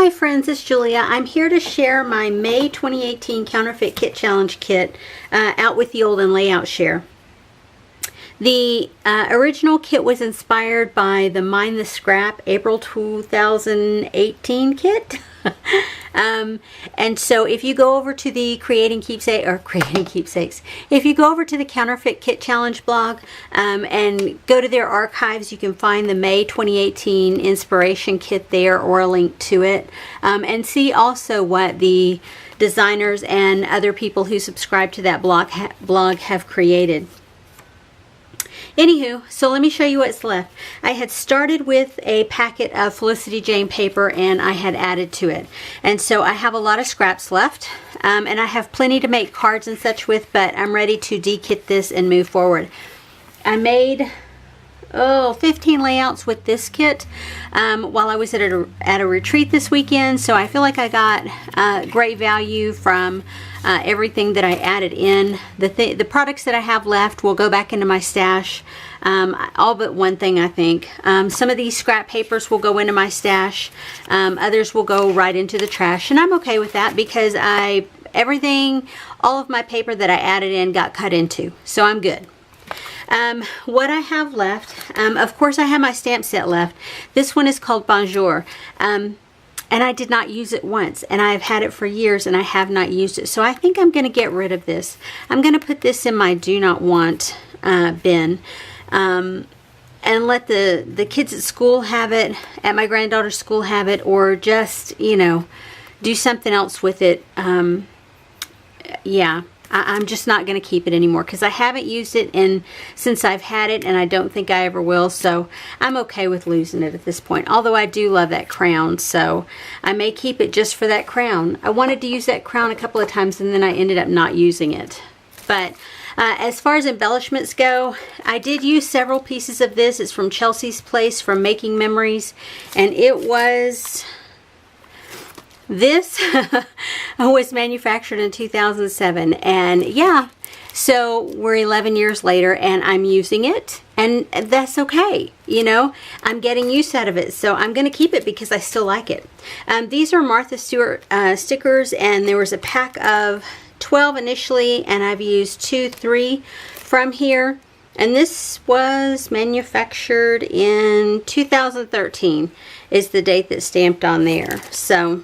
Hi friends, it's Julia. I'm here to share my May 2018 Counterfeit Kit Challenge kit out with the old and layout share. The original kit was inspired by the Mind the Scrap April 2018 kit. And so if you go over to the Creating Keepsakes, if you go over to the Counterfeit Kit Challenge blog and go to their archives, you can find the May 2018 inspiration kit there or a link to it, and see also what the designers and other people who subscribe to that blog have created. Anywho, so let me show you what's left. I had started with a packet of Felicity Jane paper and I had added to it. And so I have a lot of scraps left, and I have plenty to make cards and such with, but I'm ready to de-kit this and move forward. I made 15 layouts with this kit while I was at a retreat this weekend, so I feel like I got great value from everything that I added in. The products that I have left will go back into my stash, all but one thing I think. Some of these scrap papers will go into my stash, others will go right into the trash, and I'm okay with that because all of my paper that I added in got cut into, so I'm good. What I have left, of course I have my stamp set left. This one is called Bonjour, and I did not use it once, and I've had it for years and I have not used it, so I think I'm going to get rid of this. I'm going to put this in my do not want bin, and let the kids at school have it, at my granddaughter's school have it, or just, you know, do something else with it. Yeah. I'm just not going to keep it anymore because I haven't used it since I've had it, and I don't think I ever will, so I'm okay with losing it at this point. Although I do love that crown, so I may keep it just for that crown. I wanted to use that crown a couple of times and then I ended up not using it. But as far as embellishments go, I did use several pieces of this. It's from Chelsea's Place from Making Memories, and it was... This was manufactured in 2007, and yeah, so we're 11 years later and I'm using it, and that's okay. You know, I'm getting use out of it, so I'm going to keep it because I still like it. These are Martha Stewart stickers, and there was a pack of 12 initially, and I've used 3 from here. And this was manufactured in 2013 is the date that's stamped on there. So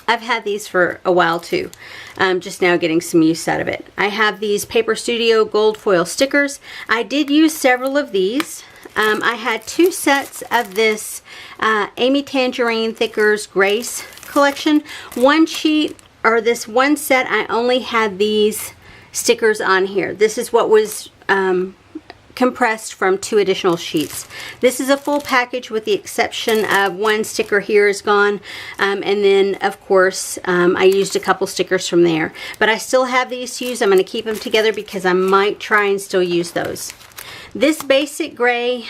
I've had these for a while too. Just now getting some use out of it. I have these Paper Studio gold foil stickers. I did use several of these. I had 2 sets of this Amy Tangerine Thickers Grace collection. One sheet, or this one set, I only had these stickers on here. This is what was compressed from 2 additional sheets. This is a full package with the exception of one sticker here is gone, and then of course I used a couple stickers from there, but I still have these to use. I'm going to keep them together because I might try and still use those. This basic gray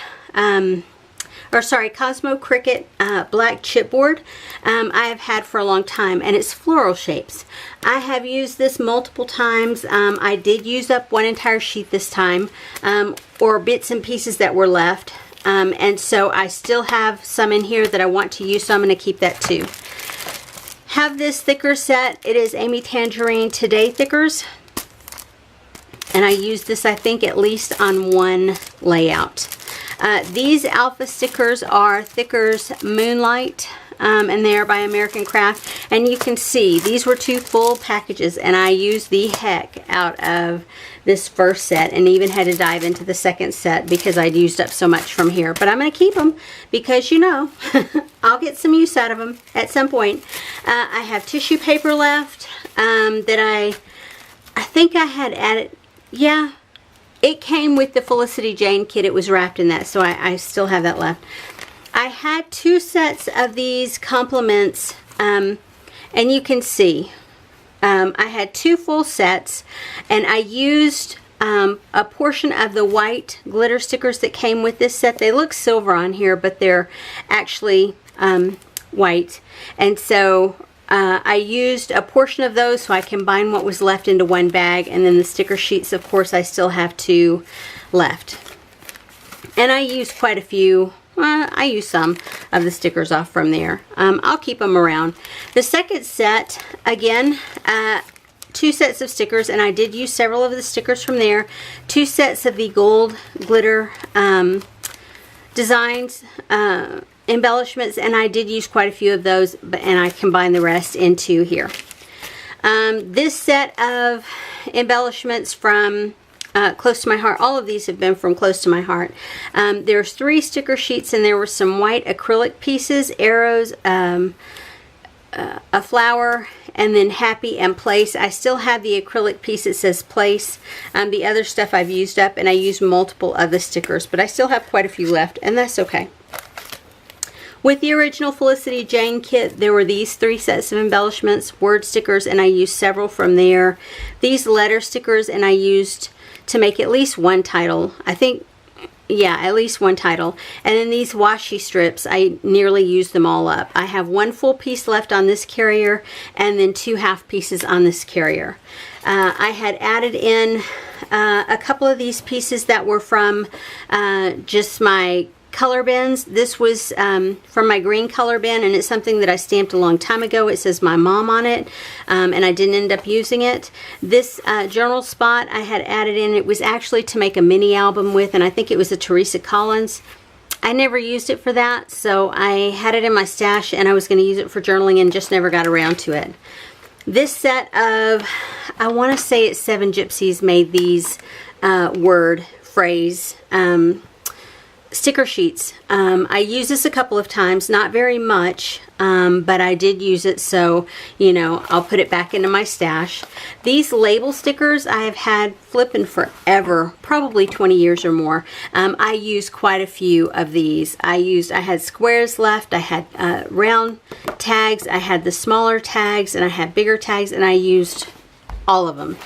Cosmo Cricket black chipboard I have had for a long time, and it's floral shapes. I have used this multiple times. I did use up one entire sheet this time, or bits and pieces that were left, and so I still have some in here that I want to use, so I'm going to keep that too. Have this thicker set. It is Amy Tangerine Today Thickers, and I used this I think at least on one layout. These alpha stickers are Thickers Moonlight, and they are by American Craft, and you can see these were 2 full packages, and I used the heck out of this first set and even had to dive into the second set because I'd used up so much from here. But I'm going to keep them because, you know, I'll get some use out of them at some point. I have tissue paper left that I think I had added. Yeah, it came with the Felicity Jane kit. It was wrapped in that, so I still have that left. I had 2 sets of these compliments, and you can see I had 2 full sets, and I used a portion of the white glitter stickers that came with this set. They look silver on here, but they're actually white, and so I used a portion of those, so I combined what was left into one bag, and then the sticker sheets, of course, I still have 2 left. And I used quite a few I use some of the stickers off from there. I'll keep them around. The second set, again, 2 sets of stickers, and I did use several of the stickers from there. 2 sets of the gold glitter designs, embellishments, and I did use quite a few of those, and I combined the rest into here. This set of embellishments from Close to My Heart, all of these have been from Close to My Heart. There's 3 sticker sheets, and there were some white acrylic pieces, arrows, a flower, and then Happy and Place. I still have the acrylic piece that says Place. The other stuff I've used up, and I used multiple of the stickers, but I still have quite a few left, and that's okay. With the original Felicity Jane kit, there were these 3 sets of embellishments, word stickers, and I used several from there. These letter stickers, and I used to make at least one title. I think, yeah, at least one title. And then these washi strips, I nearly used them all up. I have 1 full piece left on this carrier, and then 2 half pieces on this carrier. I had added in a couple of these pieces that were from just my color bins. This was from my green color bin, and it's something that I stamped a long time ago. It says my mom on it, and I didn't end up using it. This journal spot I had added in. It was actually to make a mini album with, and I think it was a Teresa Collins. I never used it for that, so I had it in my stash, and I was going to use it for journaling and just never got around to it. This set of, I want to say it's 7 Gypsies made these word phrase sticker sheets. I used this a couple of times, not very much, but I did use it, so you know, I'll put it back into my stash. These label stickers I have had flipping forever, probably 20 years or more. I used quite a few of these. I had squares left, I had round tags, I had the smaller tags, and I had bigger tags, and I used all of them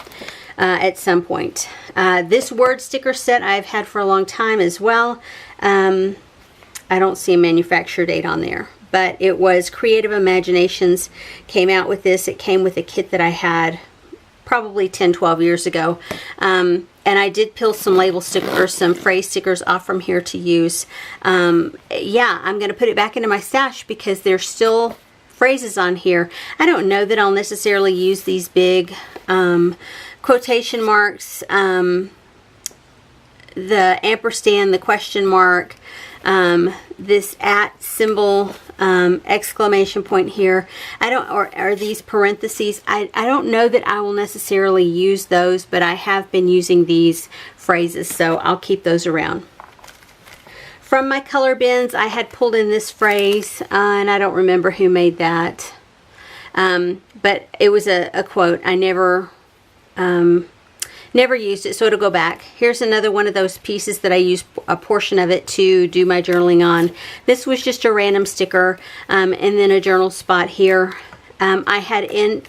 at some point. This word sticker set I've had for a long time as well. I don't see a manufacture date on there, but it was Creative Imaginations came out with this. It came with a kit that I had probably 10-12 years ago, and I did peel some label stickers, some phrase stickers off from here to use. Yeah, I'm going to put it back into my stash because there's still phrases on here. I don't know that I'll necessarily use these big quotation marks, the ampersand, the question mark, this at symbol, exclamation point here. Or these parentheses. I don't know that I will necessarily use those, but I have been using these phrases, so I'll keep those around. From my color bins, I had pulled in this phrase, and I don't remember who made that, but it was a quote. I never used it, so it'll go back. Here's another one of those pieces that I used a portion of it to do my journaling on. This was just a random sticker, and then a journal spot here. I had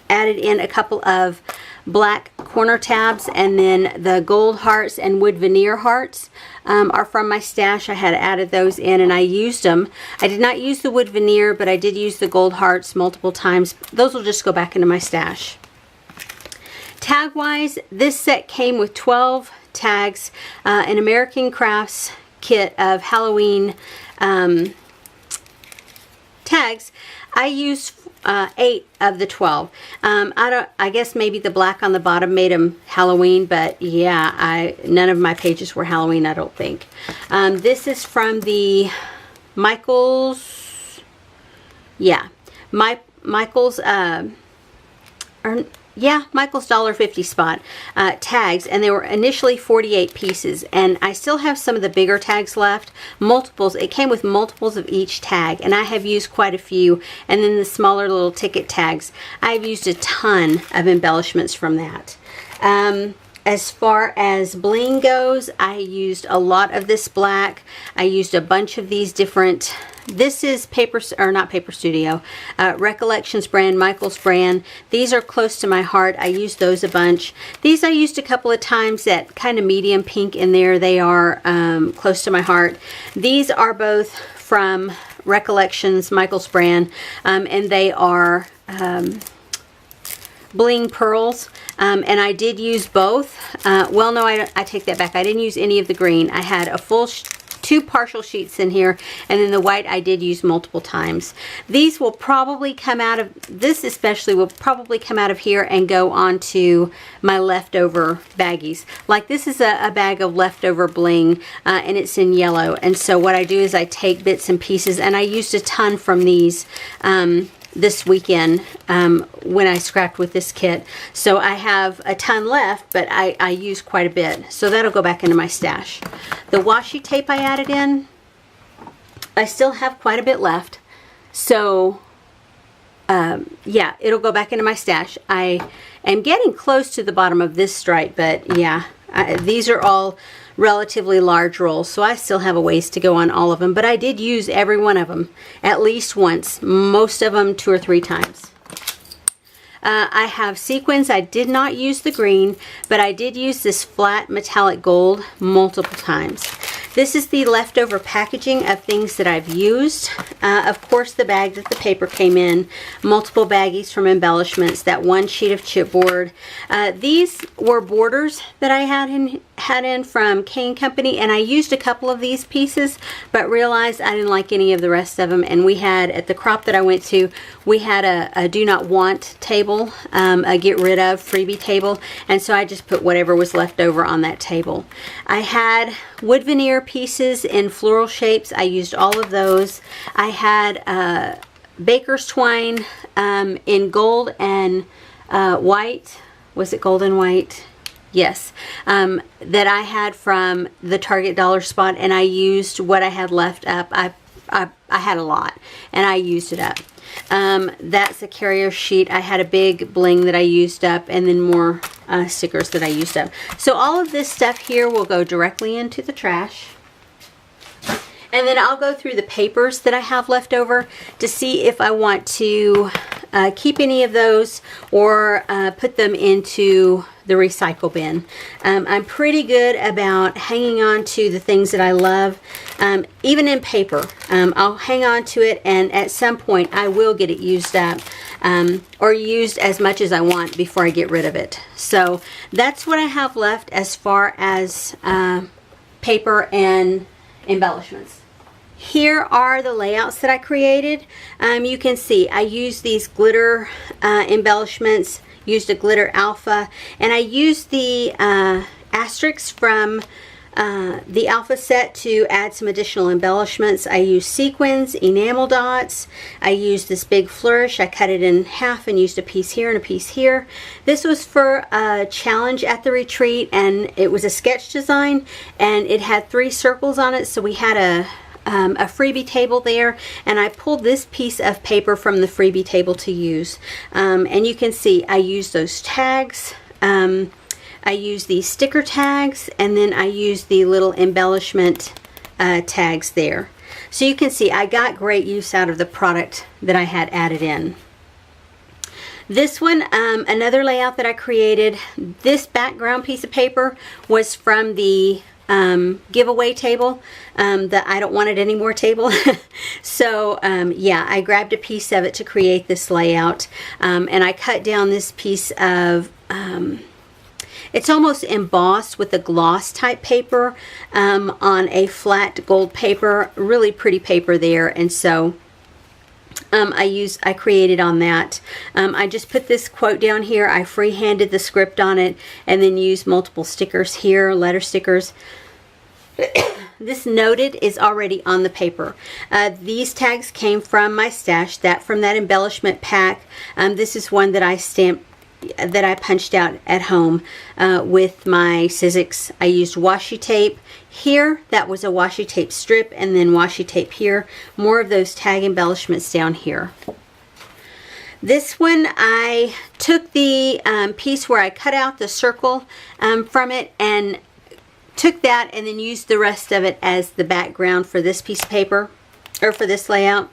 added in a couple of black corner tabs, and then the gold hearts and wood veneer hearts are from my stash. I had added those in, and I used them. I did not use the wood veneer, but I did use the gold hearts multiple times. Those will just go back into my stash. Tag wise, this set came with 12 tags, an American Crafts kit of Halloween tags. I used 8 of the 12. I guess maybe the black on the bottom made them Halloween, but yeah, none of my pages were Halloween, I don't think. This is from the Michaels. Yeah, Michaels. Yeah, Michael's $1.50 spot tags, and there were initially 48 pieces, and I still have some of the bigger tags left, multiples. It came with multiples of each tag, and I have used quite a few, and then the smaller little ticket tags. I've used a ton of embellishments from that. As far as bling goes, I used a lot of this black. I used a bunch of these different, this is not Paper Studio, Recollections brand, Michael's brand. These are close to my heart. I used those a bunch. These I used a couple of times, that kind of medium pink in there. They are close to my heart. These are both from Recollections, Michael's brand, and they are bling pearls, and I did use both. Well, no, I take that back. I didn't use any of the green. I had a full 2 two partial sheets in here, and then the white I did use multiple times. These will probably come out of, this especially will probably come out of here and go onto my leftover baggies. Like this is a bag of leftover bling, and it's in yellow. And so what I do is I take bits and pieces, and I used a ton from these this weekend when I scrapped with this kit. So I have a ton left, but I use quite a bit. So that'll go back into my stash. The washi tape I added in, I still have quite a bit left. So yeah, it'll go back into my stash. I am getting close to the bottom of this stripe, but yeah, these are all relatively large rolls, so I still have a ways to go on all of them, but I did use every one of them at least once, most of them 2 or 3 times. I have sequins. I did not use the green, but I did use this flat metallic gold multiple times. This is the leftover packaging of things that I've used. Of course, the bag that the paper came in, multiple baggies from embellishments, that one sheet of chipboard. These were borders that I had in from Kane Company, and I used a couple of these pieces, but realized I didn't like any of the rest of them. And we had, at the crop that I went to, we had a do not want table, a get rid of freebie table, and so I just put whatever was left over on that table. I had wood veneer pieces in floral shapes. I used all of those. I had baker's twine in gold and white. Was it gold and white? Yes, that I had from the Target dollar spot, and I used what I had left up. I had a lot, and I used it up. That's a carrier sheet. I had a big bling that I used up, and then more stickers that I used up. So all of this stuff here will go directly into the trash. And then I'll go through the papers that I have left over to see if I want to keep any of those or put them into the recycle bin. I'm pretty good about hanging on to the things that I love, even in paper. I'll hang on to it, and at some point I will get it used up, or used as much as I want before I get rid of it. So that's what I have left as far as paper and embellishments. Here are the layouts that I created. You can see I used these glitter embellishments, used a glitter alpha, and I used the asterisks from the alpha set to add some additional embellishments. I used sequins, enamel dots. I used this big flourish. I cut it in half and used a piece here and a piece here. This was for a challenge at the retreat, and it was a sketch design, and it had 3 circles on it, so we had a freebie table there, and I pulled this piece of paper from the freebie table to use. And you can see I used those tags. I used these sticker tags, and then I used the little embellishment tags there. So you can see I got great use out of the product that I had added in. This one, another layout that I created, this background piece of paper was from the giveaway table, the I don't want it anymore table. So yeah, I grabbed a piece of it to create this layout, and I cut down this piece of it's almost embossed with a gloss type paper on a flat gold paper, really pretty paper there, and so I created on that. I just put this quote down here. I freehanded the script on it, and then used multiple stickers here, letter stickers. This noted is already on the paper. These tags came from my stash, from that embellishment pack. This is one that I stamped, that I punched out at home with my Sizzix. I used washi tape here. That was a washi tape strip, and then washi tape here. More of those tag embellishments down here. This one, I took the piece where I cut out the circle from it, and took that and then used the rest of it as the background for this piece of paper, or for this layout.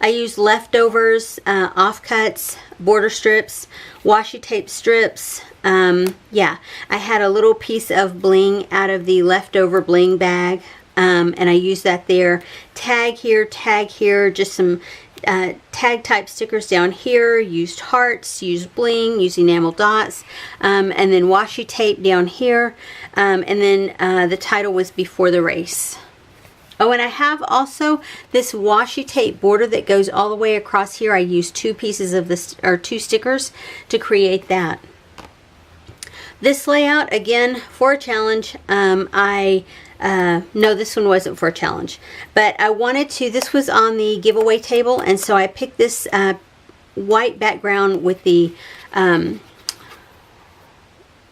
I used leftovers, offcuts, border strips, washi tape strips. Yeah, I had a little piece of bling out of the leftover bling bag, and I used that there. Tag here, just some tag type stickers down here, used hearts, used bling, used enamel dots, and then washi tape down here, and then the title was Before the Race. Oh, and I have also this washi tape border that goes all the way across here. I used 2 pieces of this, or 2 stickers to create that. This layout, again, for a challenge. No, this one wasn't for a challenge, but I wanted to, this was on the giveaway table, and so I picked this white background with the,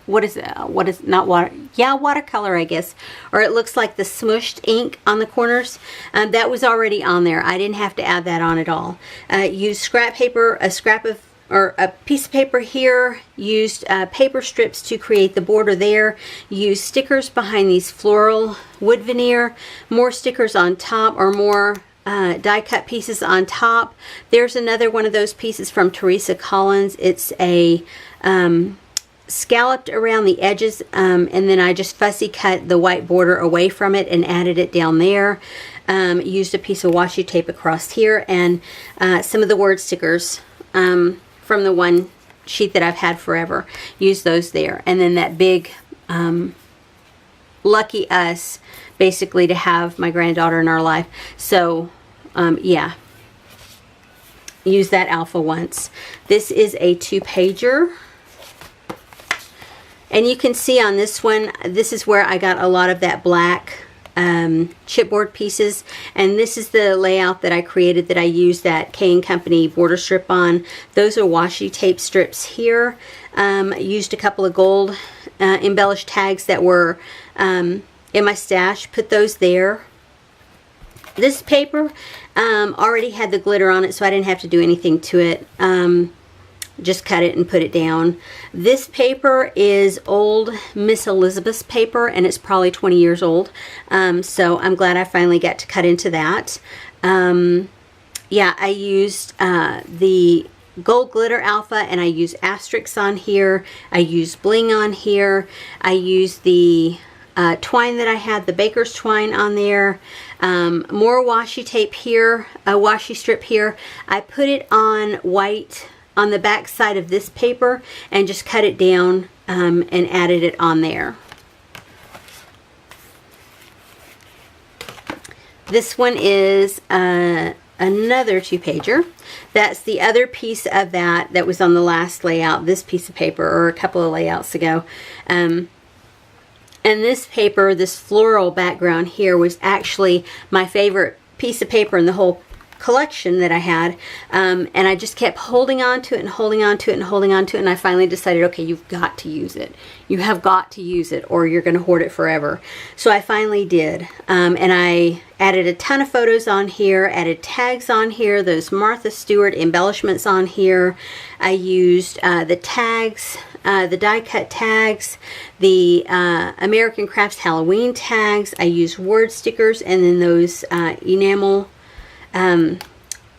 watercolor, I guess, or it looks like the smushed ink on the corners. That was already on there. I didn't have to add that on at all. Used scrap paper, a piece of paper here, used paper strips to create the border there, used stickers behind these floral wood veneer, more stickers on top, or more die cut pieces on top. There's another one of those pieces from Teresa Collins. It's a scalloped around the edges, and then I just fussy cut the white border away from it and added it down there. Used a piece of washi tape across here, and some of the word stickers from the one sheet that I've had forever. Use those there. And then that big lucky us, basically, to have my granddaughter in our life. So yeah, use that alpha once. This is a 2-pager. And you can see on this one, this is where I got a lot of that black chipboard pieces, and this is the layout that I created that I used that K & Company border strip on. Those are washi tape strips here. Used a couple of gold embellished tags that were in my stash, put those there. This paper already had the glitter on it, so I didn't have to do anything to it. Just cut it and put it down. This paper is old Miss Elizabeth's paper, and it's probably 20 years old. So I'm glad I finally got to cut into that. Yeah, I used the gold glitter alpha, and I used asterisks on here. I used bling on here. I used the twine that I had, the baker's twine on there. More washi tape here, a washi strip here. I put it on white on the back side of this paper and just cut it down and added it on there. This one is another 2-pager. That's the other piece of that was on the last layout, this piece of paper, or a couple of layouts ago. And this paper, this floral background here, was actually my favorite piece of paper in the whole collection that I had, and I just kept holding on to it and holding on to it and holding on to it, and I finally decided, okay, you've got to use it. You have got to use it, or you're going to hoard it forever. So I finally did, and I added a ton of photos on here, added tags on here, those Martha Stewart embellishments on here. I used the tags, the die cut tags, the American Crafts Halloween tags. I used word stickers, and then those enamel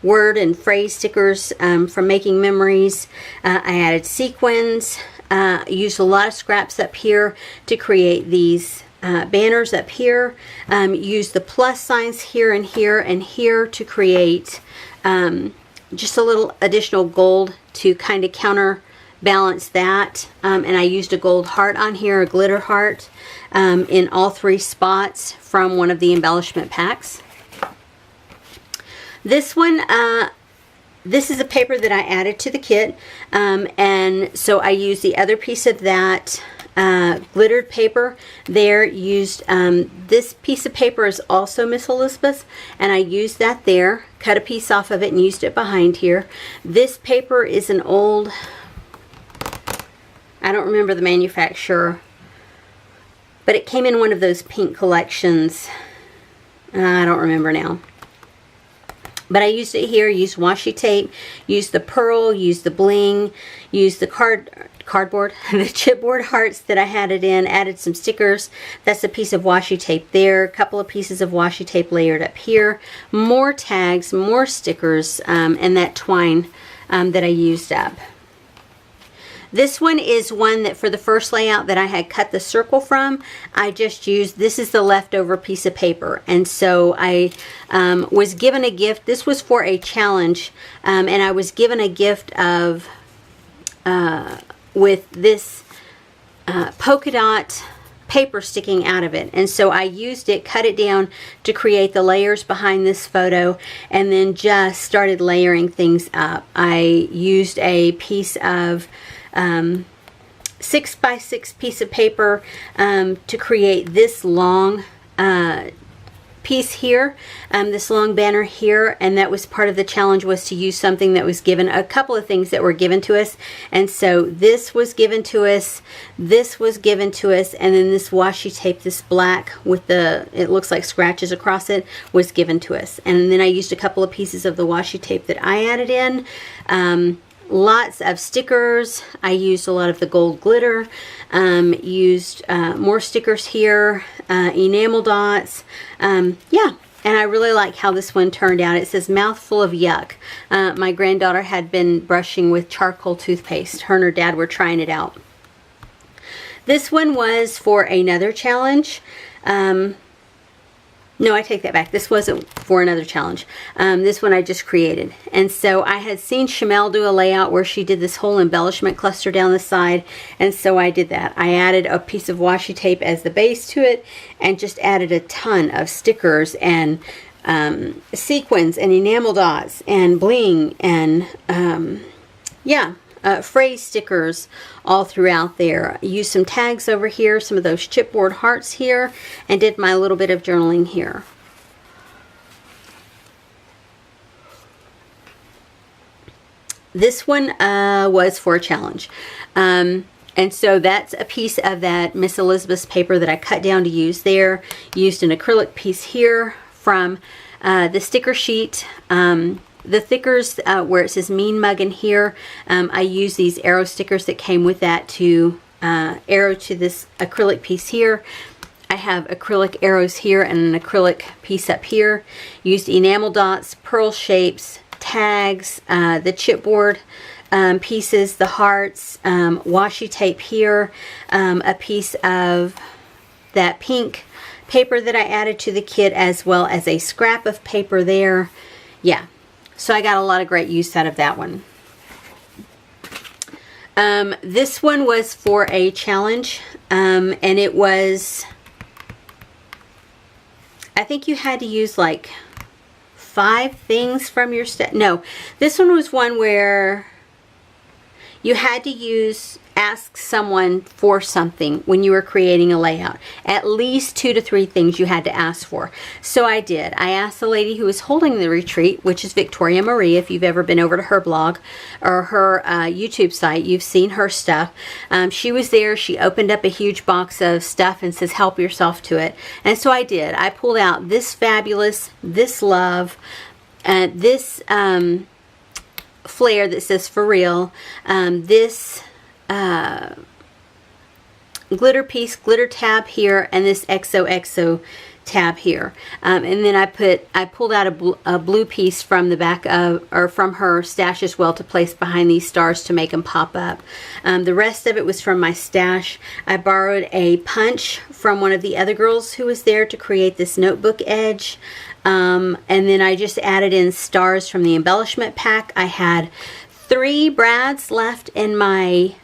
word and phrase stickers from Making Memories. I added sequins, used a lot of scraps up here to create these banners up here. Used the plus signs here and here and here to create just a little additional gold to kind of counterbalance that. And I used a gold heart on here, a glitter heart, in all 3 spots from one of the embellishment packs. This one, this is a paper that I added to the kit, and so I used the other piece of that glittered paper there. Used this piece of paper is also Miss Elizabeth, and I used that there, cut a piece off of it and used it behind here. This paper is an old, I don't remember the manufacturer, but it came in one of those pink collections. I don't remember now. But I used it here, used washi tape, used the pearl, used the bling, used the cardboard, the chipboard hearts that I had it in, added some stickers. That's a piece of washi tape there, a couple of pieces of washi tape layered up here, more tags, more stickers, and that twine that I used up. This one is one that for the first layout that I had cut the circle from, I just used, this is the leftover piece of paper. And so I was given a gift. This was for a challenge, and I was given a gift of, with this polka dot paper sticking out of it, and so I used it, cut it down to create the layers behind this photo, and then just started layering things up. I used a piece of 6x6 piece of paper to create this long piece here, this long banner here, and that was part of the challenge, was to use something that was given, a couple of things that were given to us. And so this was given to us, this was given to us, and then this washi tape, this black with the, it looks like scratches across it, was given to us. And then I used a couple of pieces of the washi tape that I added in. Lots of stickers. I used a lot of the gold glitter, used more stickers here, enamel dots. Yeah, and I really like how this one turned out. It says mouthful of yuck. My granddaughter had been brushing with charcoal toothpaste. Her and her dad were trying it out. This one was for another challenge. No, I take that back. This wasn't for another challenge. This one I just created. And so I had seen Shamel do a layout where she did this whole embellishment cluster down the side. And so I did that. I added a piece of washi tape as the base to it and just added a ton of stickers and sequins and enamel dots and bling and yeah. Phrase stickers all throughout there. Used some tags over here, some of those chipboard hearts here, and did my little bit of journaling here. This one was for a challenge. And so that's a piece of that Miss Elizabeth's paper that I cut down to use there. Used an acrylic piece here from the sticker sheet. The thickers where it says Mean Muggin' here, I use these arrow stickers that came with that to arrow to this acrylic piece here. I have acrylic arrows here and an acrylic piece up here. Used enamel dots, pearl shapes, tags, the chipboard pieces, the hearts, washi tape here, a piece of that pink paper that I added to the kit, as well as a scrap of paper there. Yeah. So I got a lot of great use out of that one. This one was for a challenge, and it was, I think you had to use like 5 things from your set. No, this one was one where you had to ask someone for something when you were creating a layout. At least 2 to 3 things you had to ask for. So I did. I asked the lady who was holding the retreat, which is Victoria Marie. If you've ever been over to her blog or her YouTube site, you've seen her stuff. She was there. She opened up a huge box of stuff and says, help yourself to it. And so I did. I pulled out this fabulous, this love, this flare that says for real, this glitter piece, glitter tab here, and this XOXO tab here. And then I pulled out a blue piece from the back of, or from her stash as well, to place behind these stars to make them pop up. The rest of it was from my stash. I borrowed a punch from one of the other girls who was there to create this notebook edge. And then I just added in stars from the embellishment pack. I had 3 brads left in my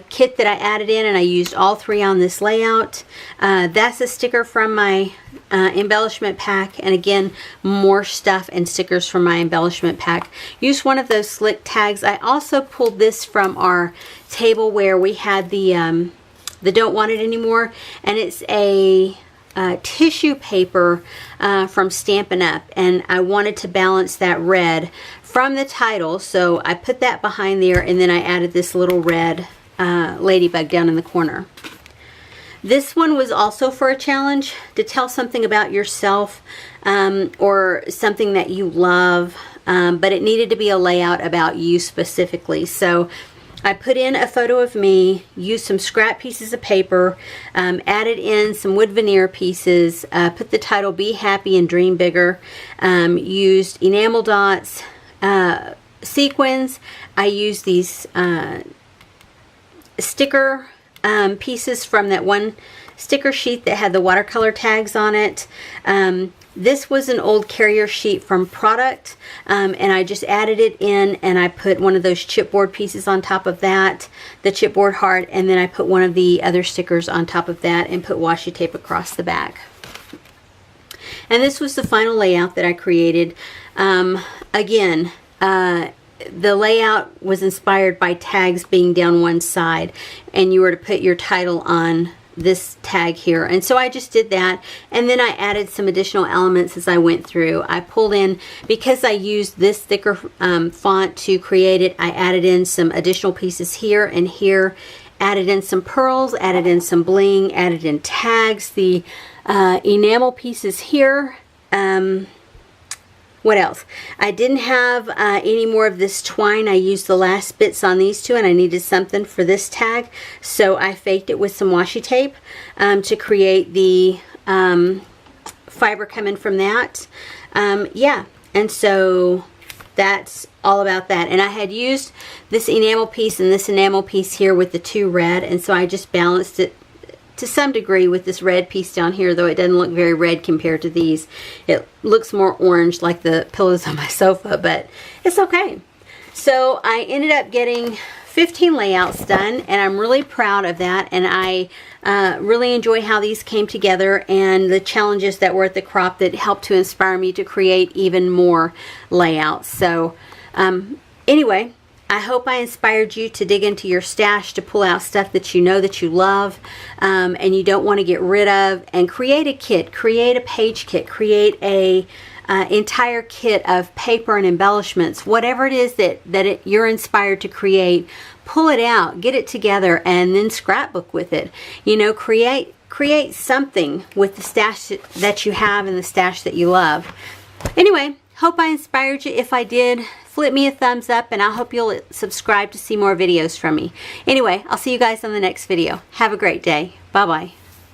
kit that I added in, and I used all 3 on this layout. That's a sticker from my embellishment pack, and again, more stuff and stickers from my embellishment pack. Used one of those slick tags. I also pulled this from our table where we had the Don't Want It Anymore, and it's a tissue paper from Stampin' Up, and I wanted to balance that red from the title, so I put that behind there, and then I added this little red ladybug down in the corner. This one was also for a challenge, to tell something about yourself or something that you love, but it needed to be a layout about you specifically. So I put in a photo of me, used some scrap pieces of paper, added in some wood veneer pieces, put the title Be Happy and Dream Bigger, used enamel dots, sequins. I used these sticker pieces from that one sticker sheet that had the watercolor tags on it. This was an old carrier sheet from Product, and I just added it in, and I put one of those chipboard pieces on top of that, the chipboard heart, and then I put one of the other stickers on top of that and put washi tape across the back. And this was the final layout that I created. Again, the layout was inspired by tags being down one side, and you were to put your title on this tag here, and so I just did that, and then I added some additional elements as I went through. I pulled in, because I used this thicker font to create it, I added in some additional pieces here and here, added in some pearls, added in some bling, added in tags, the enamel pieces here. What else? I didn't have any more of this twine. I used the last bits on these two, and I needed something for this tag, so I faked it with some washi tape to create the fiber coming from that. Yeah, and so that's all about that. And I had used this enamel piece and this enamel piece here with the two red, and so I just balanced it to some degree with this red piece down here, though it doesn't look very red compared to these. It looks more orange like the pillows on my sofa, but it's okay. So I ended up getting 15 layouts done, and I'm really proud of that, and I really enjoy how these came together and the challenges that were at the crop that helped to inspire me to create even more layouts. So anyway, I hope I inspired you to dig into your stash, to pull out stuff that you know that you love and you don't want to get rid of, and create a kit, create a page kit, create a entire kit of paper and embellishments, whatever it is that you're inspired to create. Pull it out, get it together, and then scrapbook with it. You know, create something with the stash that you have and the stash that you love. Anyway, hope I inspired you. If I did, flip me a thumbs up, and I hope you'll subscribe to see more videos from me. Anyway, I'll see you guys on the next video. Have a great day. Bye-bye.